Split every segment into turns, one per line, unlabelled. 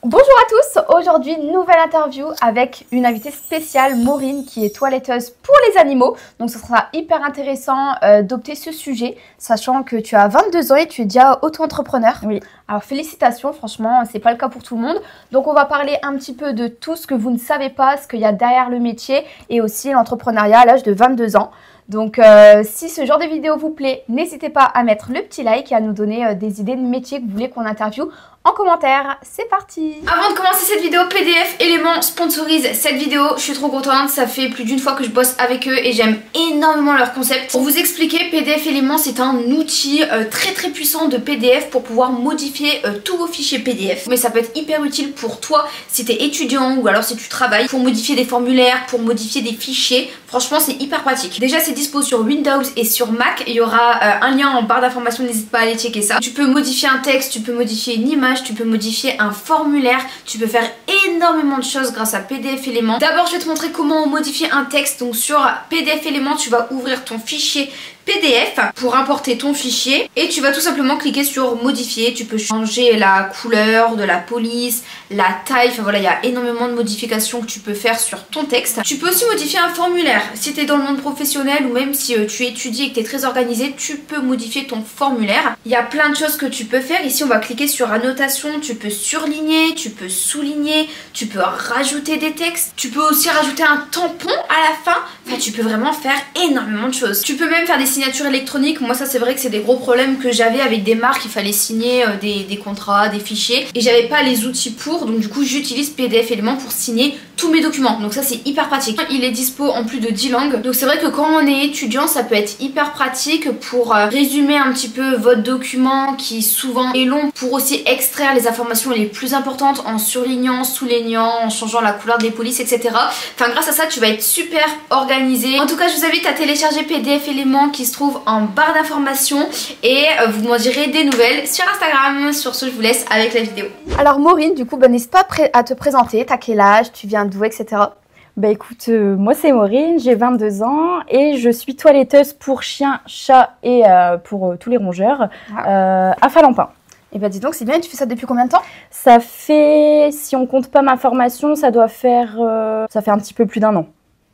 Bonjour à tous, aujourd'hui nouvelle interview avec une invitée spéciale, Maureen, qui est toiletteuse pour les animaux. Donc ce sera hyper intéressant d'opter ce sujet, sachant que tu as 22 ans et tu es déjà auto-entrepreneur.
Oui.
Alors félicitations, franchement, c'est pas le cas pour tout le monde. Donc on va parler un petit peu de tout ce que vous ne savez pas, ce qu'il y a derrière le métier et aussi l'entrepreneuriat à l'âge de 22 ans. Donc si ce genre de vidéo vous plaît, n'hésitez pas à mettre le petit like et à nous donner des idées de métiers que vous voulez qu'on interviewe en commentaire. C'est parti! Avant de commencer cette vidéo, PDF Éléments sponsorise cette vidéo. Je suis trop contente, ça fait plus d'une fois que je bosse avec eux et j'aime énormément leur concept. Pour vous expliquer, PDF Éléments c'est un outil très puissant de PDF pour pouvoir modifier tous vos fichiers PDF. Mais ça peut être hyper utile pour toi si tu es étudiant ou alors si tu travailles, pour modifier des formulaires, pour modifier des fichiers. Franchement c'est hyper pratique. Déjà c'est dispo sur Windows et sur Mac. Il y aura un lien en barre d'informations, n'hésite pas à aller checker ça. Tu peux modifier un texte, tu peux modifier une image, tu peux modifier un formulaire, tu peux faire énormément de choses grâce à PDF Éléments. D'abord je vais te montrer comment modifier un texte. Donc sur PDF Éléments tu vas ouvrir ton fichier PDF pour importer ton fichier et tu vas tout simplement cliquer sur modifier. Tu peux changer la couleur de la police, la taille, enfin voilà, il y a énormément de modifications que tu peux faire sur ton texte. Tu peux aussi modifier un formulaire. Si tu es dans le monde professionnel ou même si tu étudies et que tu es très organisé, tu peux modifier ton formulaire. Il y a plein de choses que tu peux faire. Ici on va cliquer sur annotation, tu peux surligner, tu peux souligner, tu peux rajouter des textes, tu peux aussi rajouter un tampon à la fin. Enfin tu peux vraiment faire énormément de choses. Tu peux même faire des signatures électroniques. Moi ça c'est vrai que c'est des gros problèmes que j'avais avec des marques. Il fallait signer des contrats, des fichiers et j'avais pas les outils pour, donc du coup j'utilise PDF Éléments pour signer tous mes documents, donc ça c'est hyper pratique. Il est dispo en plus de 10 langues, donc c'est vrai que quand on est étudiant ça peut être hyper pratique pour résumer un petit peu votre document qui souvent est long, pour aussi extraire les informations les plus importantes en surlignant, soulignant, en changeant la couleur des polices, etc. Enfin grâce à ça tu vas être super organisé. En tout cas je vous invite à télécharger PDF Éléments qui se trouve en barre d'informations et vous m'en direz des nouvelles sur Instagram. Sur ce je vous laisse avec la vidéo. Alors Maureen, du coup n'hésite pas à te présenter, t'as quel âge, tu viens d'où, etc.
Bah écoute, moi c'est Maureen, j'ai 22 ans et je suis toiletteuse pour chiens, chats et pour tous les rongeurs à Falampin.
Et bah dis donc c'est bien, et tu fais ça depuis combien de temps?
Ça fait, si on compte pas ma formation, ça doit faire, ça fait un petit peu plus d'1 an.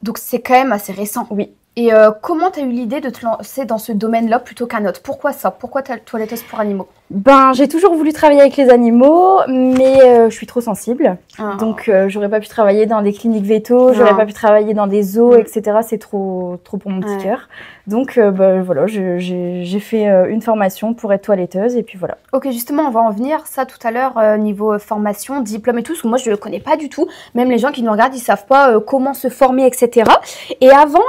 Donc c'est quand même assez récent.
Oui.
Et comment tu as eu l'idée de te lancer dans ce domaine-là plutôt qu'un autre? Pourquoi ça? Pourquoi tu es toiletteuse pour animaux?
Ben, j'ai toujours voulu travailler avec les animaux, mais je suis trop sensible. Donc, j'aurais pas pu travailler dans des cliniques véto, j'aurais pas pu travailler dans des zoos, etc. C'est trop pour mon petit cœur. Donc, voilà, j'ai fait une formation pour être toiletteuse et puis voilà. Ok,
justement, on va en venir ça tout à l'heure niveau formation, diplôme et tout, parce que moi, je le connais pas du tout. Même les gens qui nous regardent, ils savent pas comment se former, etc. Et avant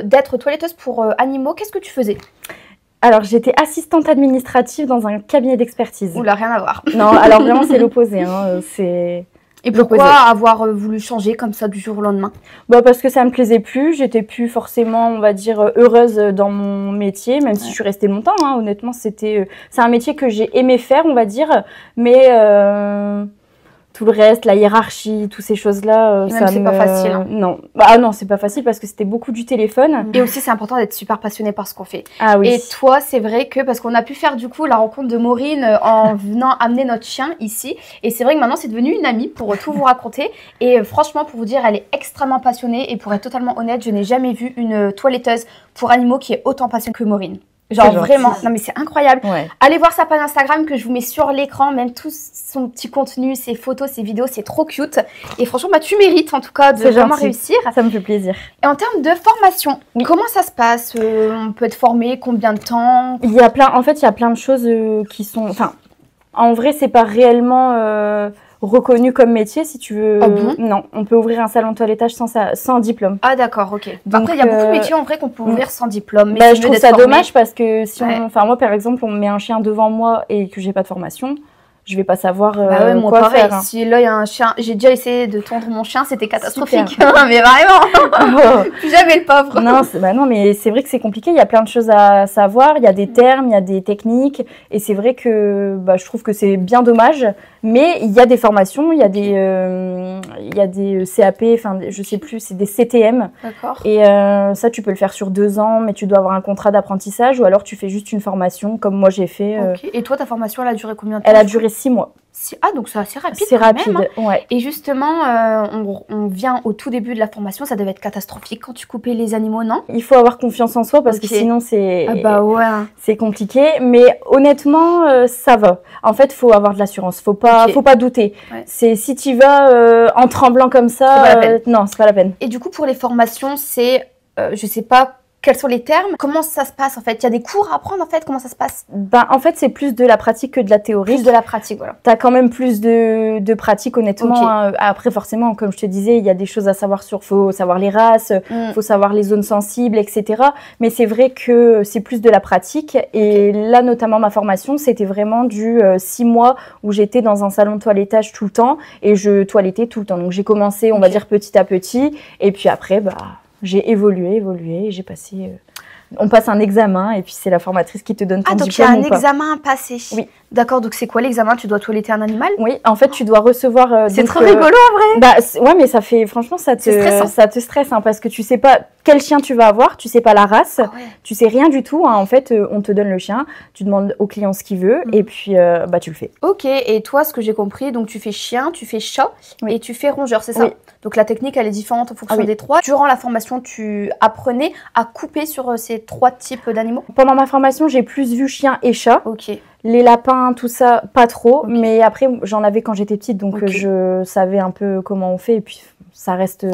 d'être toiletteuse pour animaux, qu'est-ce que tu faisais?
Alors, j'étais assistante administrative dans un cabinet d'expertise.
Oula, rien à voir.
Non, alors vraiment, c'est l'opposé. Hein,
et pourquoi avoir voulu changer comme ça du jour au lendemain?
Bah parce que ça me plaisait plus. J'étais plus forcément, on va dire, heureuse dans mon métier, même si je suis restée longtemps. Hein, honnêtement, c'est un métier que j'ai aimé faire, on va dire. Mais tout le reste, la hiérarchie, toutes ces choses-là, ça
c'est pas facile. Hein.
Non, bah non, c'est pas facile parce que c'était beaucoup du téléphone.
Et aussi, c'est important d'être super passionné par ce qu'on fait.
Ah oui.
Et toi, c'est vrai que parce qu'on a pu faire du coup la rencontre de Maureen en venant amener notre chien ici. Et c'est vrai que maintenant, c'est devenu une amie pour tout vous raconter. Et franchement, pour vous dire, elle est extrêmement passionnée. Et pour être totalement honnête, je n'ai jamais vu une toiletteuse pour animaux qui est autant passionnée que Maureen. Genre vraiment, non mais c'est incroyable. Allez voir sa page Instagram que je vous mets sur l'écran, même tout son petit contenu, ses photos, ses vidéos, c'est trop cute. Et franchement, bah, tu mérites en tout cas de vraiment réussir.
Ça me fait plaisir.
Et en termes de formation, comment ça se passe? On peut être formé combien de temps?
Il y a plein, en fait, il y a plein de choses qui sont, enfin, en vrai, c'est pas réellement reconnu comme métier, si tu veux.
Ah bon?
Non, on peut ouvrir un salon de toilettage sans diplôme.
Ah d'accord, ok. Donc, après, il y a beaucoup de métiers en vrai qu'on peut ouvrir sans diplôme. Mais
bah, je trouve ça dommage parce que si enfin moi par exemple, on me met un chien devant moi et que j'ai pas de formation, je vais pas savoir
moi,
quoi
pareil,
faire. Hein.
Si là il y a un chien, j'ai déjà essayé de tondre mon chien, c'était catastrophique. Mais vraiment, plus jamais le pauvre.
Non, non, mais c'est vrai que c'est compliqué. Il y a plein de choses à savoir. Il y a des termes, il y a des techniques, et c'est vrai que je trouve que c'est bien dommage. Mais il y a des formations, il y a des CAP, enfin je sais plus, c'est des CTM.
D'accord.
Et ça tu peux le faire sur 2 ans, mais tu dois avoir un contrat d'apprentissage, ou alors tu fais juste une formation comme moi j'ai fait.
Okay. Et toi ta formation elle a duré combien de temps?
Elle a duré 6 mois.
Ah, donc c'est assez rapide.
C'est rapide,
même, hein.
Ouais.
Et justement, on vient au tout début de la formation, ça devait être catastrophique quand tu coupais les animaux, non?
Il faut avoir confiance en soi parce que sinon c'est c'est compliqué. Mais honnêtement, ça va. En fait, faut avoir de l'assurance. Faut pas douter. Ouais. Si tu vas en tremblant comme ça,
c'est pas la peine.
Non, c'est pas la peine.
Et du coup, pour les formations, c'est, je sais pas. Quels sont les termes? Comment ça se passe en fait? Il y a des cours à apprendre en fait? Comment ça se passe?
En fait, c'est plus de la pratique que de la théorie.
Plus de la pratique, voilà.
Tu as quand même plus de pratique, honnêtement. Hein. Après, forcément, comme je te disais, il y a des choses à savoir faut savoir les races, faut savoir les zones sensibles, etc. Mais c'est vrai que c'est plus de la pratique. Et là, notamment, ma formation, c'était vraiment du 6 mois où j'étais dans un salon de toilettage tout le temps et je toilettais tout le temps. Donc, j'ai commencé, on va dire, petit à petit. Et puis après, j'ai évolué, j'ai passé... on passe un examen et puis c'est la formatrice qui te donne ton diplôme.
Ah, donc il y a un examen à passer.
Oui.
D'accord, donc c'est quoi l'examen? Tu dois toiletter un animal?
Oui, en fait, tu dois recevoir...
c'est trop rigolo en vrai.
Ouais, mais ça fait... Franchement, ça te stresse hein, parce que tu sais pas quel chien tu vas avoir, tu sais pas la race, tu sais rien du tout. Hein. En fait, on te donne le chien, tu demandes au client ce qu'il veut et puis tu le fais.
Ok, et toi, ce que j'ai compris, donc tu fais chien, tu fais chat et tu fais rongeur, c'est ça? Donc la technique, elle est différente en fonction des trois. Durant la formation, tu apprenais à couper sur ces 3 types d'animaux?
Pendant ma formation, j'ai plus vu chien et chat.
Ok.
Les lapins, tout ça, pas trop. Mais après, j'en avais quand j'étais petite, donc je savais un peu comment on fait. Et puis, ça reste...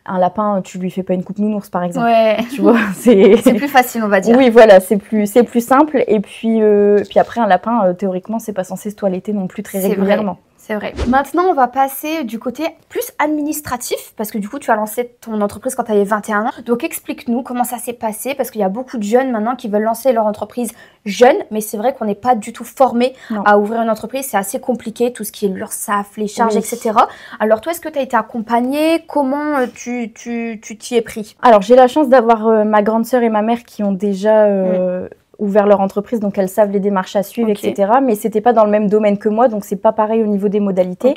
un lapin, tu lui fais pas une coupe nounours, par exemple.
Ouais.
Tu vois,
c'est plus facile, on va dire.
Oui, voilà, c'est plus simple. Et puis après, un lapin, théoriquement, c'est pas censé se toiletter non plus très régulièrement.
C'est vrai. Maintenant, on va passer du côté plus administratif, parce que du coup, tu as lancé ton entreprise quand tu avais 21 ans. Donc, explique-nous comment ça s'est passé, parce qu'il y a beaucoup de jeunes maintenant qui veulent lancer leur entreprise jeune, mais c'est vrai qu'on n'est pas du tout formé à ouvrir une entreprise. C'est assez compliqué, tout ce qui est l'URSSAF, les charges, etc. Alors, toi, est-ce que tu as été accompagnée? Comment tu t'y es pris?
Alors, j'ai la chance d'avoir ma grande sœur et ma mère qui ont déjà... ouvert leur entreprise, donc elles savent les démarches à suivre, etc. Mais c'était pas dans le même domaine que moi, donc c'est pas pareil au niveau des modalités.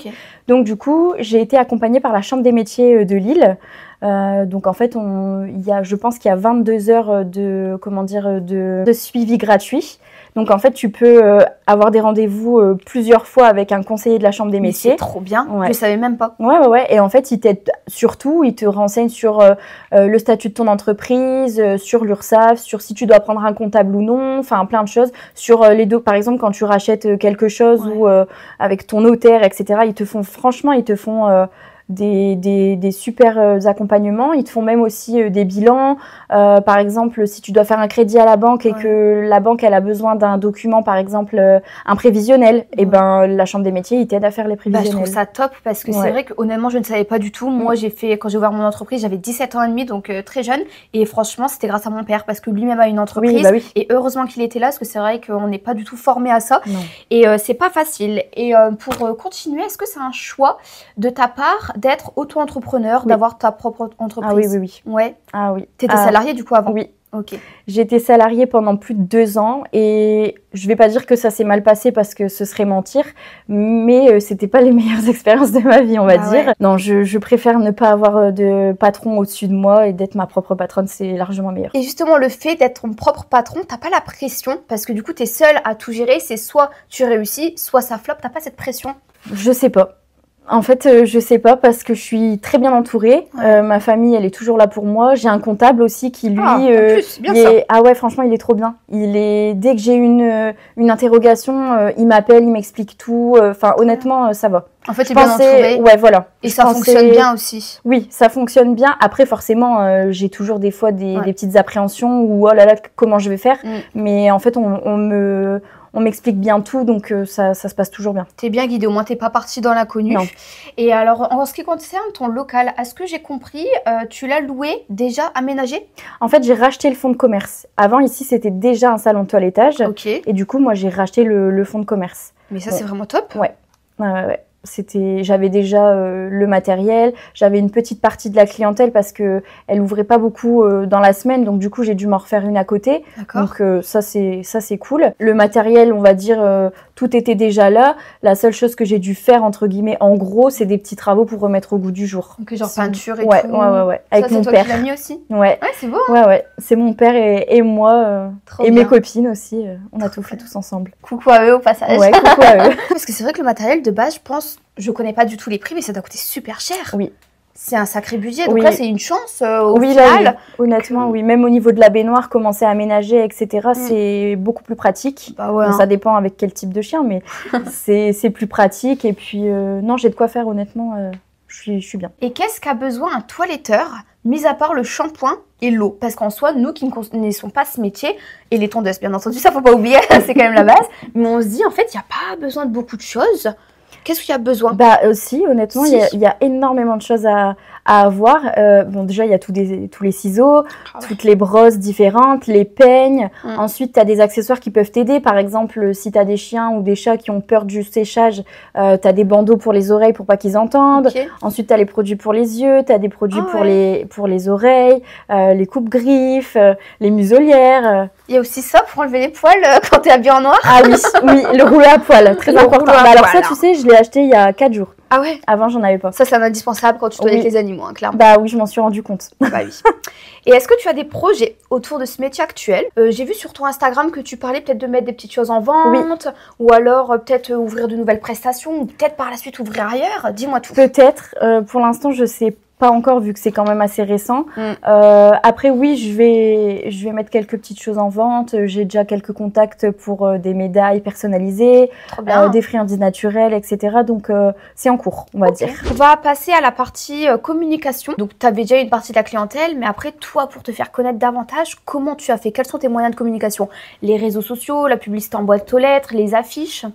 Donc du coup, j'ai été accompagnée par la Chambre des métiers de Lille. Donc en fait, je pense qu'il y a 22 heures de suivi gratuit. Donc en fait, tu peux avoir des rendez-vous plusieurs fois avec un conseiller de la Chambre des métiers.
C'est trop bien, je savais même pas.
Ouais. Et en fait, il t'aide surtout, il te renseigne sur le statut de ton entreprise, sur l'URSSAF, sur si tu dois prendre un comptable ou non, enfin plein de choses. Sur les deux, par exemple, quand tu rachètes quelque chose ou avec ton notaire, etc. Ils te font des super accompagnements. Ils te font même aussi des bilans. Par exemple, si tu dois faire un crédit à la banque et que la banque elle a besoin d'un document, par exemple un prévisionnel, et ben la Chambre des métiers, ils t'aident à faire les prévisionnels.
Je trouve ça top parce que c'est vrai que honnêtement, je ne savais pas du tout. Moi, quand j'ai ouvert mon entreprise, j'avais 17 ans et demi, donc très jeune. Et franchement, c'était grâce à mon père parce que lui-même a une entreprise. Et heureusement qu'il était là parce que c'est vrai qu'on n'est pas du tout formé à ça. Et c'est pas facile. Et pour continuer, est-ce que c'est un choix de ta part d'être auto-entrepreneur, d'avoir ta propre entreprise?
Ah oui.
Ouais.
Ah oui.
T'étais salariée du coup avant?
Oui.
Ok.
J'étais salariée pendant plus de 2 ans et je vais pas dire que ça s'est mal passé parce que ce serait mentir, mais c'était pas les meilleures expériences de ma vie, on va dire. Non, je préfère ne pas avoir de patron au-dessus de moi et d'être ma propre patronne, c'est largement meilleur.
Et justement, le fait d'être ton propre patron, t'as pas la pression parce que du coup, t'es seule à tout gérer, c'est soit tu réussis, soit ça floppe, t'as pas cette pression?
Je sais pas. En fait, je sais pas parce que je suis très bien entourée. Ma famille, elle est toujours là pour moi. J'ai un comptable aussi qui lui,
en plus, bien ça.
Ah ouais, franchement, il est trop bien. Dès que j'ai une interrogation, il m'appelle, il m'explique tout. Enfin, honnêtement, ça va.
En fait, tu es bien entourée.
Ouais, voilà.
Et ça fonctionne bien aussi.
Oui, ça fonctionne bien. Après, forcément, j'ai toujours des fois des petites appréhensions ou oh là là, comment je vais faire. Mais en fait, on m'explique bien tout, donc ça se passe toujours bien. T'es
bien guidée, au moins t'es pas partie dans l'inconnu.
Non.
Et alors, en ce qui concerne ton local, à ce que j'ai compris, tu l'as loué, déjà aménagé?
En fait, j'ai racheté le fonds de commerce. Avant, ici, c'était déjà un salon de toilettage. Et du coup, moi, j'ai racheté le fonds de commerce.
Mais ça, c'est vraiment top.
Ouais. J'avais déjà le matériel, j'avais une petite partie de la clientèle parce que elle ouvrait pas beaucoup dans la semaine, donc du coup j'ai dû m'en refaire une à côté. Donc ça c'est cool. Le matériel, on va dire tout était déjà là. La seule chose que j'ai dû faire, entre guillemets, en gros, c'est des petits travaux pour remettre au goût du jour.
Donc genre peinture et
tout.
Ouais.
Avec mon père.
C'est toi qui l'as mis aussi?
Ouais.
Ouais, c'est beau.
Ouais. C'est mon père et moi, et mes copines aussi. On a tout fait tous ensemble.
Coucou à eux au passage.
Ouais, coucou à eux.
Parce que c'est vrai que le matériel de base, je connais pas du tout les prix, mais ça doit coûter super cher.
Oui.
C'est un sacré budget, donc là c'est une chance au final.
Là, oui. Honnêtement, oui. Même au niveau de la baignoire, commencer à aménager, etc., c'est beaucoup plus pratique.
Bah ouais,
bon, ça dépend avec quel type de chien, mais c'est plus pratique. Et puis, non, j'ai de quoi faire, honnêtement, je suis bien.
Et qu'est-ce qu'a besoin un toiletteur, mis à part le shampoing et l'eau? Parce qu'en soi, nous qui ne connaissons pas ce métier, et les tondeuses, bien entendu, ça faut pas oublier, c'est quand même la base, mais on se dit, en fait, il n'y a pas besoin de beaucoup de choses. Qu'est-ce qu'il y a besoin?
Bah si, honnêtement, il y a énormément de choses à avoir. Bon, déjà, il y a tous les ciseaux, toutes les brosses différentes, les peignes. Ensuite, tu as des accessoires qui peuvent t'aider. Par exemple, si tu as des chiens ou des chats qui ont peur du séchage, tu as des bandeaux pour les oreilles pour pas qu'ils entendent. Ensuite, tu as les produits pour les yeux, tu as des produits pour les oreilles, les coupes-griffes, les muselières.
Il y a aussi ça pour enlever les poils quand tu es habillé en noir.
Ah oui, le rouleau à poil, très important. Alors ça, tu sais, je l'ai acheté il y a 4 jours.
Ah ouais?
Avant, j'en avais pas.
Ça, c'est un indispensable quand tu dois avec les animaux, hein, clairement.
Bah oui, je m'en suis rendu compte.
Bah oui. Et est-ce que tu as des projets autour de ce métier actuel? J'ai vu sur ton Instagram que tu parlais peut-être de mettre des petites choses en vente, ou alors peut-être ouvrir de nouvelles prestations, ou peut-être par la suite ouvrir ailleurs. Dis-moi tout.
Peut-être. Pour l'instant, je sais pas encore, vu que c'est quand même assez récent. Après, oui, je vais mettre quelques petites choses en vente. J'ai déjà quelques contacts pour des médailles personnalisées, des friandises naturelles, etc. Donc, c'est en cours, on va dire.
On va passer à la partie communication. Donc, tu avais déjà une partie de la clientèle, mais après, toi, pour te faire connaître davantage, comment tu as fait? Quels sont tes moyens de communication? Les réseaux sociaux, la publicité en boîte aux lettres, les affiches?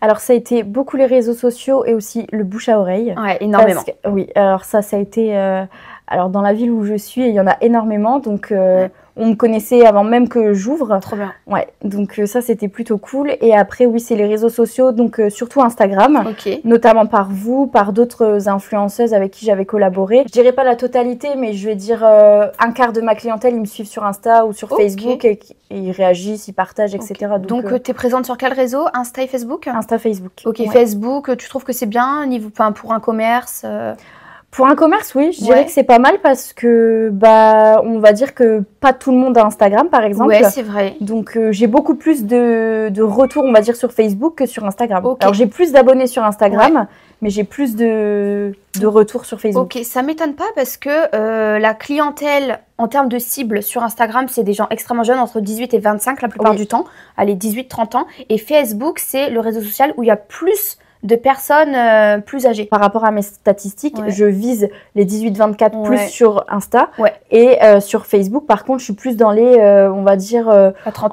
Alors, ça a été beaucoup les réseaux sociaux et aussi le bouche à oreille.
Ouais, énormément.
Oui, alors ça a été... alors, dans la ville où je suis, il y en a énormément. Donc, on me connaissait avant même que j'ouvre.
Trop bien.
Ouais, donc ça, c'était plutôt cool. Et après, oui, c'est les réseaux sociaux, donc surtout Instagram. Notamment par vous, par d'autres influenceuses avec qui j'avais collaboré. Je dirais pas la totalité, mais je vais dire un quart de ma clientèle, ils me suivent sur Insta ou sur Facebook et ils réagissent, ils partagent, etc.
Donc tu es présente sur quel réseau? Insta et Facebook?
Insta, Facebook.
Ok, Facebook, tu trouves que c'est bien pour un commerce?
Pour un commerce, oui, je dirais que c'est pas mal parce que, on va dire que pas tout le monde a Instagram, par exemple.
Ouais, c'est vrai.
Donc, j'ai beaucoup plus de retours, on va dire, sur Facebook que sur Instagram. Alors, j'ai plus d'abonnés sur Instagram, mais j'ai plus de retours sur Facebook.
Ok, ça m'étonne pas parce que la clientèle, en termes de cible sur Instagram, c'est des gens extrêmement jeunes, entre 18 et 25 la plupart du temps. Allez, 18-30 ans. Et Facebook, c'est le réseau social où il y a plus de personnes plus âgées.
Par rapport à mes statistiques, je vise les 18-24 plus sur Insta et sur Facebook. Par contre, je suis plus dans les, on va dire, entre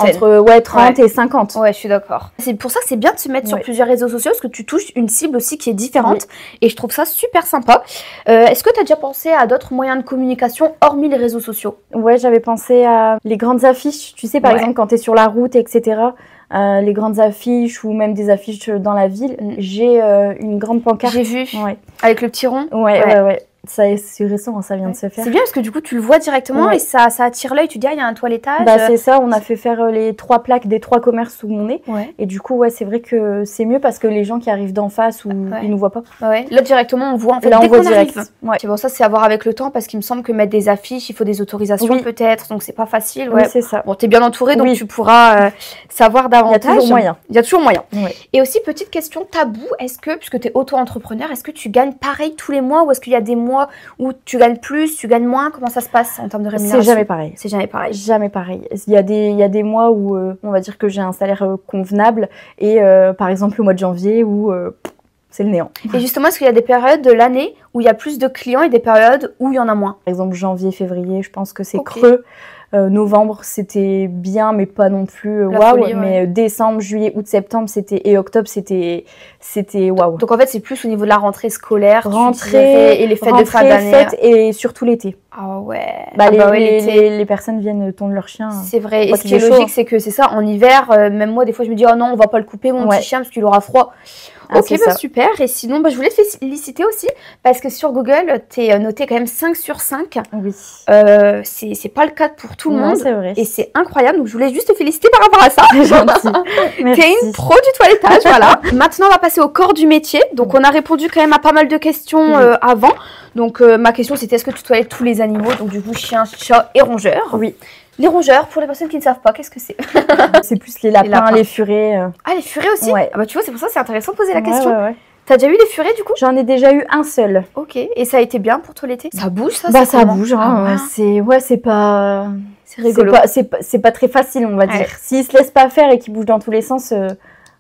30 et 50.
Ouais, je suis d'accord. C'est pour ça que c'est bien de se mettre sur plusieurs réseaux sociaux parce que tu touches une cible aussi qui est différente et je trouve ça super sympa. Est-ce que tu as déjà pensé à d'autres moyens de communication hormis les réseaux sociaux?
Ouais, j'avais pensé à les grandes affiches. Tu sais, par exemple, quand tu es sur la route, etc., les grandes affiches ou même des affiches dans la ville. J'ai une grande pancarte.
J'ai vu, avec le petit rond.
Ouais. C'est récent, ça vient de se faire.
C'est bien parce que du coup, tu le vois directement et ça attire l'œil. Tu dis, il y a un toilettage.
C'est ça, on a fait faire les 3 plaques des 3 commerces sous mon nez. Et du coup, c'est vrai que c'est mieux parce que les gens qui arrivent d'en face, ils nous voient pas.
Là, directement, on voit en fait.
Là, on voit direct.
C'est bon, ça, c'est à voir avec le temps parce qu'il me semble que mettre des affiches, il faut des autorisations peut-être. Donc, c'est pas facile.
Oui, c'est ça.
Bon, t'es bien entouré, donc tu pourras savoir davantage.
Il y a toujours moyen.
Il y a toujours moyen. Et aussi, petite question tabou, puisque tu es auto-entrepreneur, est-ce que tu gagnes pareil tous les mois ou est-ce qu'il y a des mois où tu gagnes plus, tu gagnes moins? Comment ça se passe en termes de rémunération?
C'est jamais pareil.
C'est jamais pareil.
Jamais pareil. Il y a des mois où on va dire que j'ai un salaire convenable et par exemple le mois de janvier où c'est le néant.
Et justement, est-ce qu'il y a des périodes de l'année où il y a plus de clients et des périodes où il y en a moins?
Par exemple janvier, février, je pense que c'est creux. Novembre, c'était bien, mais pas non plus waouh. Mais décembre, juillet, août, septembre, et octobre, c'était waouh.
Donc en fait, c'est plus au niveau de la rentrée scolaire, et les fêtes de fin d'année.
Fêtes et surtout l'été.
Ah ouais.
Bah,
ouais,
les personnes viennent tondre leur chien.
C'est vrai. Et ce qui est logique, c'est que c'est ça, en hiver, même moi, des fois, je me dis, oh non, on va pas le couper, mon petit chien, parce qu'il aura froid. Ok, bah super. Et sinon, je voulais te féliciter aussi, parce que sur Google, tu es noté quand même 5 sur 5.
Oui.
C'est pas le cas pour tout le monde.
C'est vrai.
Et c'est incroyable. Donc, je voulais juste te féliciter par rapport à ça.
C'est gentil.
T'es une pro du toilettage, voilà. Maintenant, on va passer au corps du métier. Donc, on a répondu quand même à pas mal de questions avant. Donc, ma question, c'était est-ce que tu toilettes tous les animaux? Donc, du coup, chien, chat et rongeurs.
Oui.
Les rongeurs, pour les personnes qui ne savent pas, qu'est-ce que c'est?
C'est plus les lapins, les furets.
Ah, les furets aussi?
Ouais.
Ah bah tu vois, c'est pour ça que c'est intéressant de poser la question.
Ouais.
T'as déjà eu des furets du coup?
J'en ai déjà eu un seul.
Ok, et ça a été bien pour toi l'été? Ça bouge ça?
Bah ça bouge, hein. C'est pas...
C'est rigolo.
C'est pas très facile, on va dire. S'ils se laissent pas faire et qu'ils bougent dans tous les sens...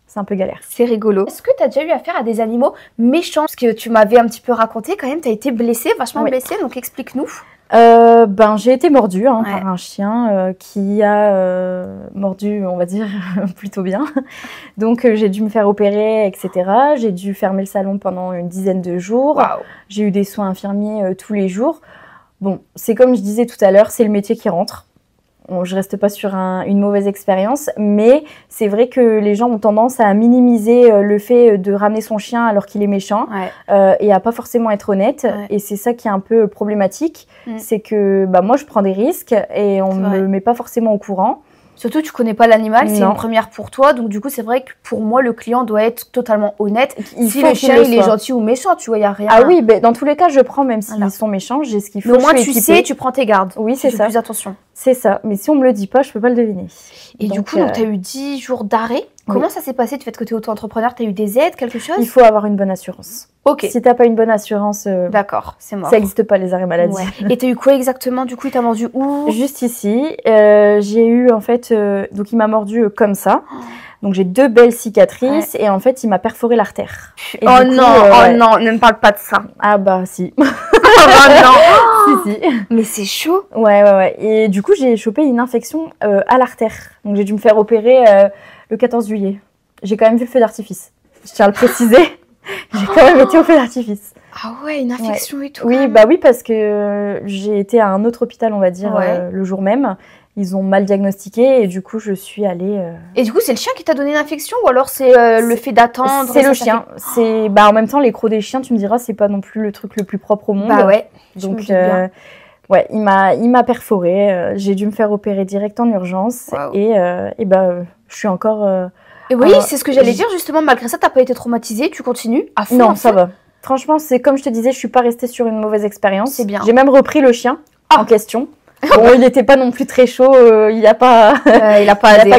c'est un peu galère.
C'est rigolo. Est-ce que tu as déjà eu affaire à des animaux méchants? Parce que tu m'avais un petit peu raconté quand même, tu as été blessée, vachement blessée, donc explique-nous.
J'ai été mordue par un chien qui a mordu, on va dire, plutôt bien. Donc j'ai dû me faire opérer, etc. J'ai dû fermer le salon pendant une dizaine de jours.
Wow.
J'ai eu des soins infirmiers tous les jours. Bon, c'est comme je disais tout à l'heure, c'est le métier qui rentre. Je reste pas sur une mauvaise expérience, mais c'est vrai que les gens ont tendance à minimiser le fait de ramener son chien alors qu'il est méchant et à pas forcément être honnête. Et c'est ça qui est un peu problématique, c'est que moi je prends des risques et on me met pas forcément au courant.
Surtout, tu connais pas l'animal, c'est une première pour toi. Donc, du coup, c'est vrai que pour moi, le client doit être totalement honnête. Si le chien, il est gentil ou méchant, tu vois, il n'y a rien.
Ah oui, dans tous les cas, je prends, même s'ils sont méchants, j'ai ce qu'il faut.
Mais au moins, tu sais, tu prends tes gardes.
Oui, c'est ça.
Fais plus attention.
C'est ça. Mais si on me le dit pas, je peux pas le deviner.
Et du coup, tu as eu 10 jours d'arrêt. Comment ça s'est passé du fait que tu es auto-entrepreneur? Tu as eu des aides, quelque chose?
Il faut avoir une bonne assurance.
Ok.
Si t'as pas une bonne assurance,
d'accord, c'est mort.
Ça n'existe pas les arrêts maladie.
Et t'as eu quoi exactement? Du coup, il t'a mordu où?
Juste ici. J'ai eu en fait, donc il m'a mordu comme ça. Donc j'ai 2 belles cicatrices et en fait il m'a perforé l'artère.
Oh non, ne me parle pas de ça.
Ah bah si.
Oh non.
Si.
Mais c'est chaud.
Ouais. Et du coup j'ai chopé une infection à l'artère. Donc j'ai dû me faire opérer le 14 juillet. J'ai quand même vu le feu d'artifice. Je tiens à le préciser. J'ai quand même été au feu d'artifice.
Ah ouais, une infection et tout.
Oui, oui, parce que j'ai été à un autre hôpital, on va dire, le jour même. Ils ont mal diagnostiqué et du coup, je suis allée...
Et du coup, c'est le chien qui t'a donné l'infection ou alors c'est le fait d'attendre?
C'est le chien. C'est en même temps, les crocs des chiens, tu me diras, c'est pas non plus le truc le plus propre au monde.
Bah ouais,
donc il m'a perforé. J'ai dû me faire opérer direct en urgence. Et je suis encore...
et oui, c'est ce que j'allais dire justement. Malgré ça, t'as pas été traumatisée, tu continues à fond?
Non, ça va. Franchement, c'est comme je te disais, je suis pas restée sur une mauvaise expérience.
C'est bien.
J'ai même repris le chien en question. Bon, il n'était pas non plus très chaud, il a pas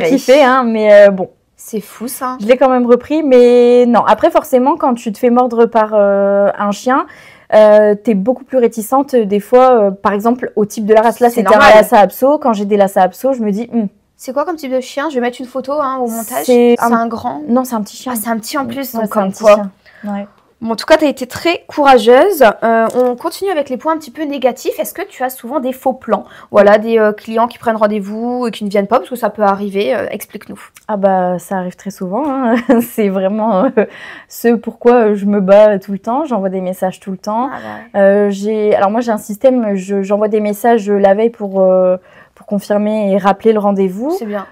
kiffé, mais bon.
C'est fou ça.
Je l'ai quand même repris, mais non. Après, forcément, quand tu te fais mordre par un chien, t'es beaucoup plus réticente des fois, par exemple, au type de la race. Là, c'était un Lhasa Apso. Quand j'ai des Lhasa Apso, je me dis...
C'est quoi comme type de chien? Je vais mettre une photo au montage. C'est un grand?
Non, c'est un petit chien.
Ah, c'est un petit en plus, donc
c'est un petit chien. Ouais.
Bon, en tout cas, tu as été très courageuse. On continue avec les points un petit peu négatifs. Est-ce que tu as souvent des faux plans? Voilà, des clients qui prennent rendez-vous et qui ne viennent pas, parce que ça peut arriver. Explique-nous.
Ah bah, ça arrive très souvent. C'est vraiment ce pourquoi je me bats tout le temps. J'envoie des messages tout le temps. Alors moi, j'ai un système, j'envoie des messages la veille pour confirmer et rappeler le rendez-vous.
C'est bien.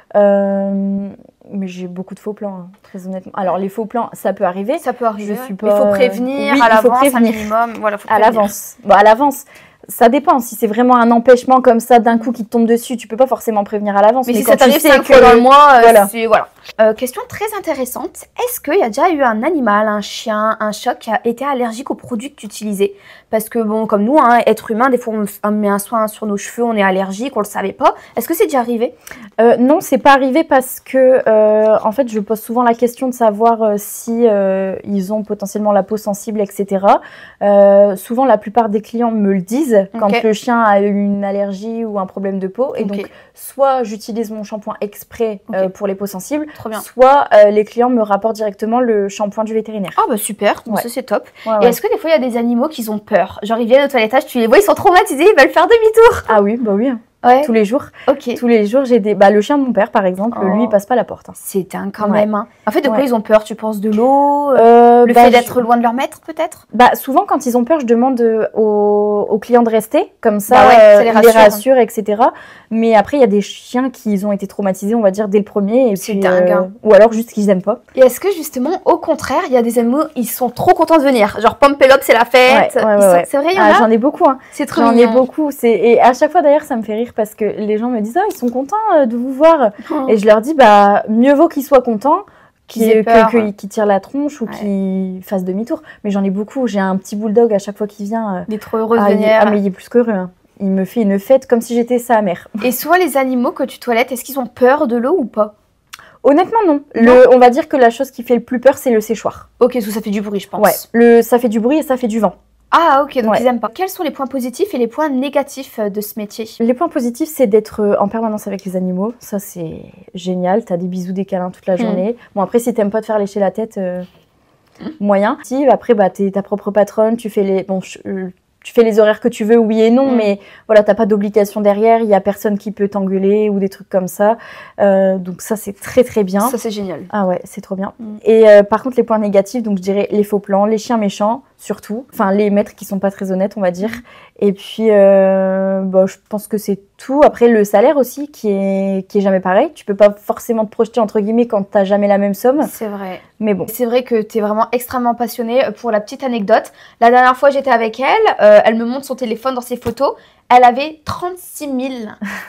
Mais j'ai beaucoup de faux plans, très honnêtement. Alors, les faux plans, ça peut arriver.
Ça peut arriver.
Je suis pas...
Il faut prévenir à l'avance, un minimum. Voilà, faut prévenir.
À l'avance. Bon, à l'avance, ça dépend. Si c'est vraiment un empêchement comme ça, d'un coup, qui te tombe dessus, tu peux pas forcément prévenir à l'avance.
Mais si ça t'arrive 5 fois dans le mois, voilà. Question très intéressante. Est-ce qu'il y a déjà eu un animal, un chien, un chat qui a été allergique aux produits que tu utilisais? Parce que bon, comme nous, être humain, des fois on met un soin sur nos cheveux, on est allergique, on le savait pas. Est-ce que c'est déjà arrivé?
Non, c'est pas arrivé parce que en fait, je pose souvent la question de savoir si ils ont potentiellement la peau sensible, etc. Souvent, la plupart des clients me le disent quand le chien a eu une allergie ou un problème de peau. Et donc, soit j'utilise mon shampoing exprès pour les peaux sensibles, soit les clients me rapportent directement le shampoing du vétérinaire.
Ah bah super, donc ça c'est top. Et est-ce que des fois il y a des animaux qui ont peur? Genre ils viennent au toilettage, tu les vois, ils sont traumatisés, ils veulent faire demi-tour.
Ah oui, bah oui. tous les jours.
Ok.
Tous les jours, j'ai des... Bah, le chien de mon père, par exemple, lui, il passe pas la porte. Hein.
C'est dingue quand même. Hein. En fait, de quoi ils ont peur? Tu penses de l'eau? Le fait d'être loin de leur maître, peut-être?
Bah, souvent, quand ils ont peur, je demande aux clients de rester. Comme ça,
ça
les rassure, etc. Mais après, il y a des chiens qui ont été traumatisés, on va dire, dès le premier.
C'est dingue. Hein.
Ou alors juste qu'ils aiment pas.
Et est-ce que, justement, au contraire, il y a des animaux, ils sont trop contents de venir? Genre, Pompelope, c'est la fête. C'est vrai, il y en a?
J'en ai beaucoup. Hein.
C'est trop mignon.
J'en ai beaucoup. Et à chaque fois, d'ailleurs, ça me fait rire parce que les gens me disent « Ah, ils sont contents de vous voir. » Et je leur dis « Bah, mieux vaut qu'ils soient contents qu'ils tirent la tronche ou qu'ils fassent demi-tour. » Mais j'en ai beaucoup. J'ai un petit bulldog à chaque fois qu'il vient.
Il est trop heureux de venir.
Mais il est plus qu'heureux. Hein. Il me fait une fête comme si j'étais sa mère.
Et soit les animaux que tu toilettes, est-ce qu'ils ont peur de l'eau ou pas?
Honnêtement, non. On va dire que la chose qui fait le plus peur, c'est le séchoir.
Ok, ça fait du bruit, je pense.
Ouais, ça fait du bruit et ça fait du vent.
Ah ok, donc ils aiment pas. Quels sont les points positifs et les points négatifs de ce métier?
Les points positifs, c'est d'être en permanence avec les animaux. Ça, c'est génial. T'as des bisous, des câlins toute la journée. Bon, après, si t'aimes pas te faire lécher la tête, moyen. Après, bah, t'es ta propre patronne. Tu fais les... Bon, tu fais les horaires que tu veux, oui et non, mais voilà, t'as pas d'obligation derrière, il y a personne qui peut t'engueuler ou des trucs comme ça. Donc ça, c'est très très bien.
Ça, c'est génial.
Ah ouais, c'est trop bien. Et par contre, les points négatifs, donc je dirais les faux plans, les chiens méchants, surtout. Enfin, les maîtres qui sont pas très honnêtes, on va dire. Et puis, je pense que c'est tout. Après, le salaire aussi, qui est jamais pareil. Tu peux pas forcément te projeter, entre guillemets, quand t'as jamais la même somme.
C'est vrai.
Mais bon.
C'est vrai que tu es vraiment extrêmement passionnée. Pour la petite anecdote, la dernière fois j'étais avec elle, elle me montre son téléphone dans ses photos. Elle avait 36 000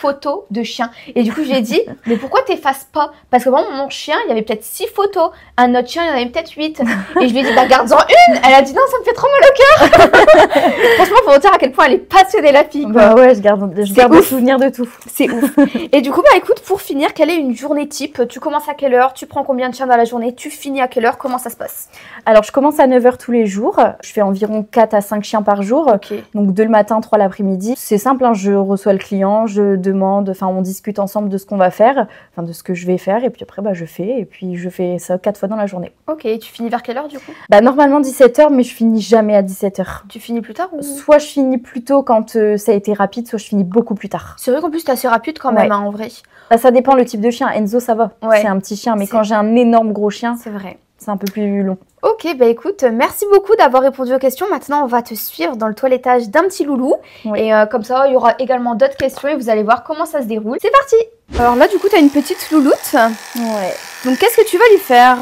photos de chiens. Et du coup, je lui ai dit, mais pourquoi t'effaces pas? Parce que vraiment, mon chien, il y avait peut-être 6 photos. Un autre chien, il y en avait peut-être 8. Et je lui ai dit, bah garde-en une. Elle a dit, non, ça me fait trop mal au cœur. Franchement, faut vous dire à quel point elle est passionnée, la fille.
Bah ouais, je garde le souvenir de tout.
C'est ouf. Et du coup, bah écoute, pour finir, quelle est une journée type? Tu commences à quelle heure? Tu prends combien de chiens dans la journée? Tu finis à quelle heure? Comment ça se passe?
Alors, je commence à 9h tous les jours. Je fais environ 4 à 5 chiens par jour. Donc, 2 le matin, 3 l'après-midi. C'est simple, hein, je reçois le client, je demande, enfin, on discute ensemble de ce qu'on va faire, enfin, de ce que je vais faire. Et puis après, bah, je fais. Et puis, je fais ça 4 fois dans la journée.
Ok, et tu finis vers quelle heure du coup?
Bah, normalement 17h, mais je finis jamais à 17h.
Tu finis plus tard ou...
Soit je finis plus tôt quand ça a été rapide, soit je finis beaucoup plus tard.
C'est vrai qu'en plus, t'es assez rapide quand même, hein, en vrai.
Bah, ça dépend le type de chien. Enzo, ça va. C'est un petit chien, mais quand j'ai un énorme gros chien,
c'est vrai.
C'est un peu plus long.
Ok, bah écoute, merci beaucoup d'avoir répondu aux questions. Maintenant, on va te suivre dans le toilettage d'un petit loulou. Et comme ça, il y aura également d'autres questions et vous allez voir comment ça se déroule. C'est parti! Alors là, du coup, tu as une petite louloute.
Ouais.
Donc, qu'est-ce que tu vas lui faire?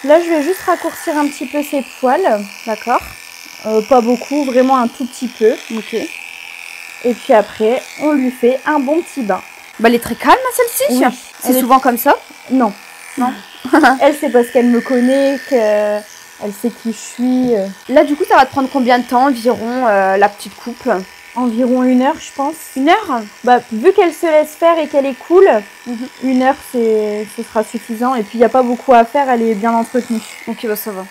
Là, je vais juste raccourcir un petit peu ses poils.
D'accord.
Pas beaucoup, vraiment un tout petit peu.
Ok.
Et puis après, on lui fait un bon petit bain.
Bah, elle est très calme, celle-ci.
Oui.
C'est souvent comme ça?
Non. Non. Elle, c'est parce qu'elle me connaît, qu'elle sait qui je suis.
Là, du coup, ça va te prendre combien de temps environ, la petite coupe?
Environ 1 heure, je pense.
1 heure?
Bah, vu qu'elle se laisse faire et qu'elle est cool, 1 heure, ce sera suffisant. Et puis, il n'y a pas beaucoup à faire, elle est bien entretenue.
Ok, bah ça va.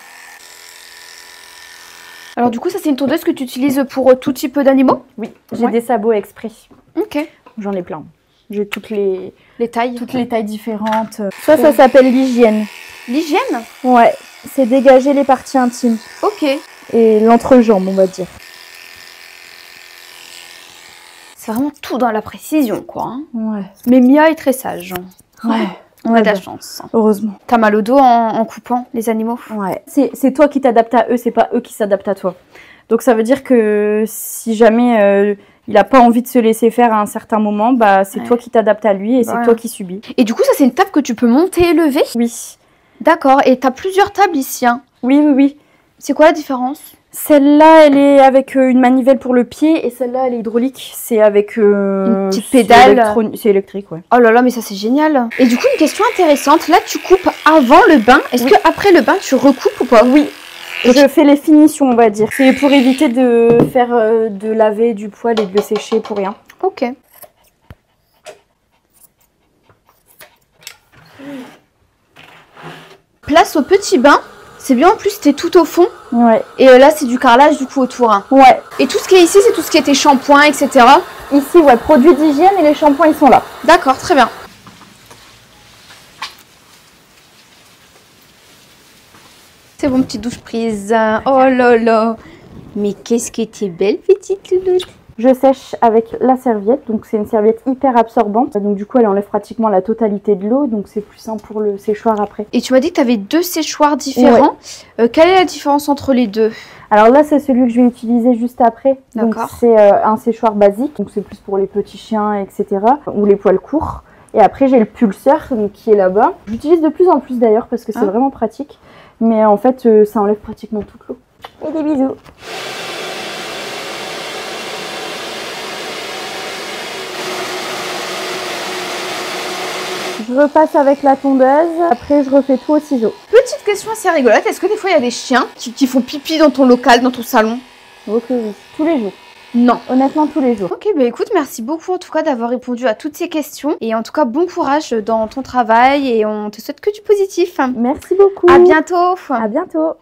Alors, du coup, ça, c'est une tondeuse que tu utilises pour tout type d'animaux?
Oui, j'ai des sabots exprès.
Ok.
J'en ai plein. J'ai toutes les
tailles.
Toutes les tailles différentes. Ça s'appelle l'hygiène.
L'hygiène?
Ouais, c'est dégager les parties intimes.
Ok.
Et l'entrejambe, on va dire.
C'est vraiment tout dans la précision, quoi. Hein.
Ouais.
Mais Mia est très sage.
Ouais.
On a de la chance.
Heureusement.
T'as mal au dos en coupant les animaux?
Ouais. C'est toi qui t'adaptes à eux, c'est pas eux qui s'adaptent à toi. Donc ça veut dire que si jamais il n'a pas envie de se laisser faire à un certain moment, bah c'est toi qui t'adaptes à lui et c'est toi qui subis.
Et du coup, ça c'est une table que tu peux monter et lever?
Oui.
D'accord. Et t'as plusieurs tables ici, hein?
Oui, oui, oui.
C'est quoi la différence?
Celle-là, elle est avec une manivelle pour le pied et celle-là, elle est hydraulique. C'est avec
une petite pédale.
C'est électrique, ouais.
Oh là là, mais ça c'est génial. Et du coup, une question intéressante. Là, tu coupes avant le bain. Est-ce que après le bain, tu recoupes ou pas?
Oui. Je fais les finitions, on va dire. C'est pour éviter de faire de laver du poil et de le sécher pour rien.
Ok. Place au petit bain. C'est bien, en plus, t'es tout au fond.
Ouais.
Et là, c'est du carrelage, du coup, autour. Hein.
Ouais.
Et tout ce qui est ici, c'est tout ce qui était shampoing, etc.
Ici, ouais, produits d'hygiène et les shampoings, ils sont là.
D'accord, très bien. C'est bon, petite douche prise. Oh là là. Mais qu'est-ce que t'es belle, petite louloute.
Je sèche avec la serviette, donc c'est une serviette hyper absorbante. Donc du coup, elle enlève pratiquement la totalité de l'eau, donc c'est plus simple pour le séchoir après.
Et tu m'as dit que tu avais 2 séchoirs différents. Ouais. Quelle est la différence entre les deux?
Alors là, c'est celui que je vais utiliser juste après. Donc c'est un séchoir basique, donc c'est plus pour les petits chiens, etc. ou les poils courts. Et après, j'ai le pulseur donc, qui est là-bas. J'utilise de plus en plus d'ailleurs parce que c'est vraiment pratique. Mais en fait, ça enlève pratiquement toute l'eau. Et des bisous. Je repasse avec la tondeuse, après je refais tout au ciseau.
Petite question assez rigolote, est-ce que des fois il y a des chiens qui font pipi dans ton local, dans ton salon?
Ok, oui, tous les jours.
Non.
Honnêtement, tous les jours.
Ok, bah écoute, merci beaucoup en tout cas d'avoir répondu à toutes ces questions. Et en tout cas, bon courage dans ton travail et on te souhaite que du positif.
Merci beaucoup.
À bientôt.
À bientôt.